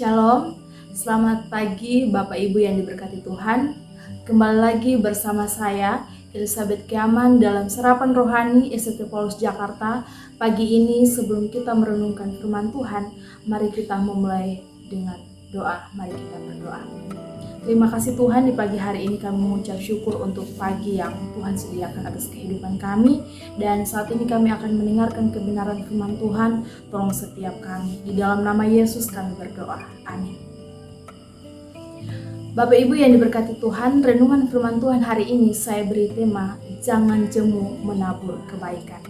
Shalom, selamat pagi Bapak Ibu yang diberkati Tuhan. Kembali lagi bersama saya, Elizabeth Kiaman dalam Serapan Rohani ST Paulus Jakarta. Pagi ini sebelum kita merenungkan firman Tuhan, mari kita memulai dengan doa. Mari kita berdoa. Terima kasih Tuhan, di pagi hari ini kami mengucap syukur untuk pagi yang Tuhan sediakan atas kehidupan kami. Dan saat ini kami akan mendengarkan kebenaran firman Tuhan. Tolong setiap kami. Di dalam nama Yesus kami berdoa. Amin. Bapak Ibu yang diberkati Tuhan, renungan firman Tuhan hari ini saya beri tema, jangan jemu menabur kebaikan.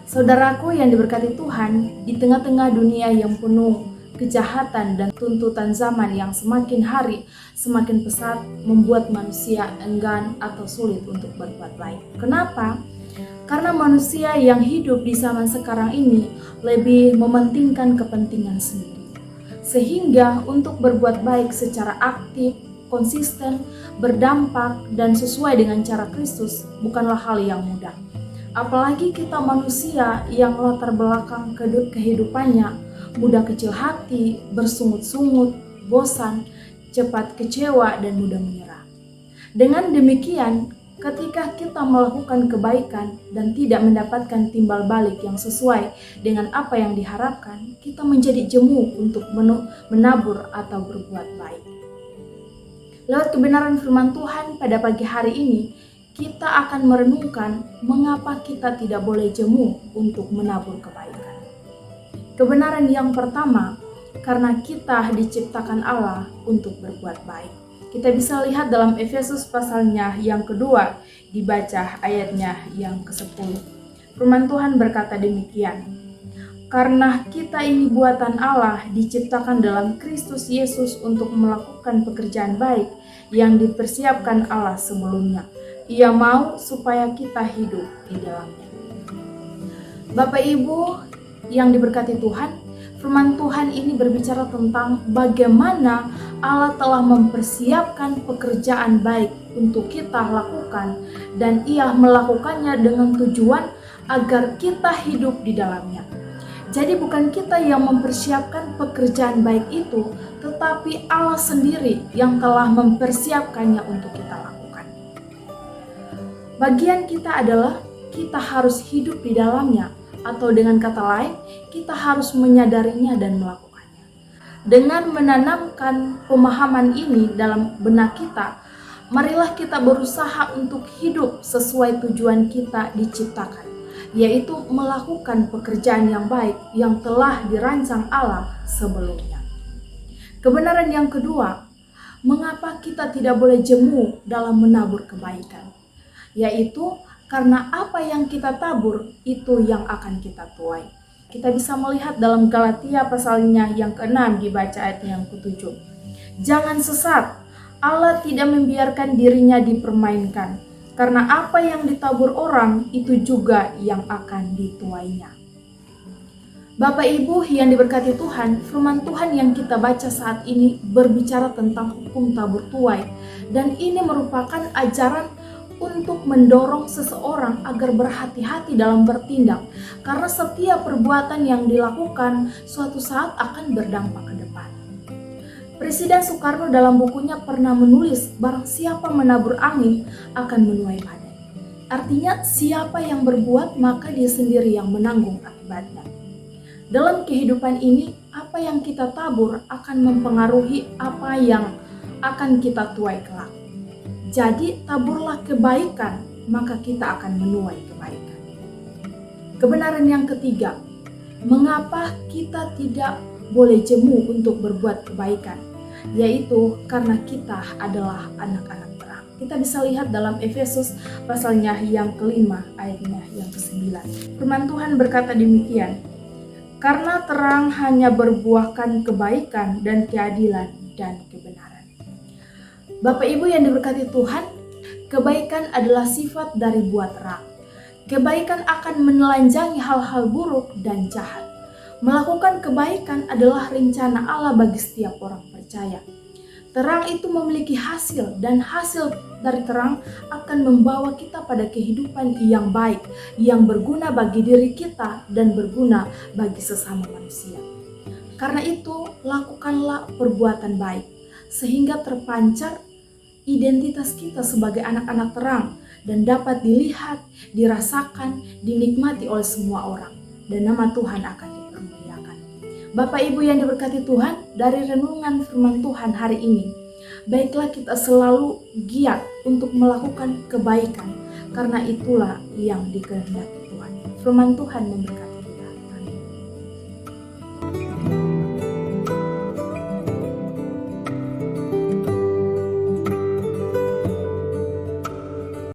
Saudaraku yang diberkati Tuhan, di tengah-tengah dunia yang penuh kejahatan dan tuntutan zaman yang semakin hari semakin pesat membuat manusia enggan atau sulit untuk berbuat baik. Kenapa? Karena manusia yang hidup di zaman sekarang ini lebih mementingkan kepentingan sendiri. Sehingga untuk berbuat baik secara aktif, konsisten, berdampak, dan sesuai dengan cara Kristus bukanlah hal yang mudah. Apalagi kita manusia yang latar belakang kehidupannya mudah kecil hati, bersungut-sungut, bosan, cepat kecewa, dan mudah menyerah. Dengan demikian, ketika kita melakukan kebaikan dan tidak mendapatkan timbal balik yang sesuai dengan apa yang diharapkan, kita menjadi jemu untuk menabur atau berbuat baik. Lewat kebenaran firman Tuhan pada pagi hari ini, kita akan merenungkan mengapa kita tidak boleh jemu untuk menabur kebaikan. Kebenaran yang pertama, karena kita diciptakan Allah untuk berbuat baik. Kita bisa lihat dalam Efesus pasalnya yang kedua, dibaca ayatnya yang ke-10. Firman Tuhan berkata demikian, karena kita ini buatan Allah, diciptakan dalam Kristus Yesus untuk melakukan pekerjaan baik yang dipersiapkan Allah sebelumnya. Ia mau supaya kita hidup di dalamnya. Bapak Ibu yang diberkati Tuhan, firman Tuhan ini berbicara tentang bagaimana Allah telah mempersiapkan pekerjaan baik untuk kita lakukan, dan Ia melakukannya dengan tujuan agar kita hidup di dalamnya. Jadi bukan kita yang mempersiapkan pekerjaan baik itu, tetapi Allah sendiri yang telah mempersiapkannya untuk kita lakukan. Bagian kita adalah kita harus hidup di dalamnya, atau dengan kata lain, kita harus menyadarinya dan melakukannya. Dengan menanamkan pemahaman ini dalam benak kita, marilah kita berusaha untuk hidup sesuai tujuan kita diciptakan, yaitu melakukan pekerjaan yang baik yang telah dirancang Allah sebelumnya. Kebenaran yang kedua, mengapa kita tidak boleh jemu dalam menabur kebaikan, yaitu karena apa yang kita tabur, itu yang akan kita tuai. Kita bisa melihat dalam Galatia pasalnya yang ke-6, dibaca ayat yang ke-7. Jangan sesat, Allah tidak membiarkan dirinya dipermainkan, karena apa yang ditabur orang, itu juga yang akan dituainya. Bapak Ibu yang diberkati Tuhan, firman Tuhan yang kita baca saat ini berbicara tentang hukum tabur tuai, dan ini merupakan ajaran untuk mendorong seseorang agar berhati-hati dalam bertindak, karena setiap perbuatan yang dilakukan suatu saat akan berdampak ke depan. Presiden Soekarno dalam bukunya pernah menulis, barang siapa menabur angin akan menuai badai. Artinya siapa yang berbuat maka dia sendiri yang menanggung akibatnya. Dalam kehidupan ini, apa yang kita tabur akan mempengaruhi apa yang akan kita tuai kelak. Jadi taburlah kebaikan, maka kita akan menuai kebaikan. Kebenaran yang ketiga, mengapa kita tidak boleh jemu untuk berbuat kebaikan, yaitu karena kita adalah anak-anak terang. Kita bisa lihat dalam Efesus pasalnya yang ke-5, ayatnya yang ke-9. Firman Tuhan berkata demikian, karena terang hanya berbuahkan kebaikan dan keadilan dan kebenaran. Bapak Ibu yang diberkati Tuhan, kebaikan adalah sifat dari buah terang. Kebaikan akan menelanjangi hal-hal buruk dan jahat. Melakukan kebaikan adalah rencana Allah bagi setiap orang percaya. Terang itu memiliki hasil, dan hasil dari terang akan membawa kita pada kehidupan yang baik, yang berguna bagi diri kita dan berguna bagi sesama manusia. Karena itu, lakukanlah perbuatan baik, sehingga terpancar identitas kita sebagai anak-anak terang dan dapat dilihat, dirasakan, dinikmati oleh semua orang. Dan nama Tuhan akan dipermuliakan. Bapak Ibu yang diberkati Tuhan, dari renungan firman Tuhan hari ini, baiklah kita selalu giat untuk melakukan kebaikan, karena itulah yang dikehendaki Tuhan. Firman Tuhan memberkati.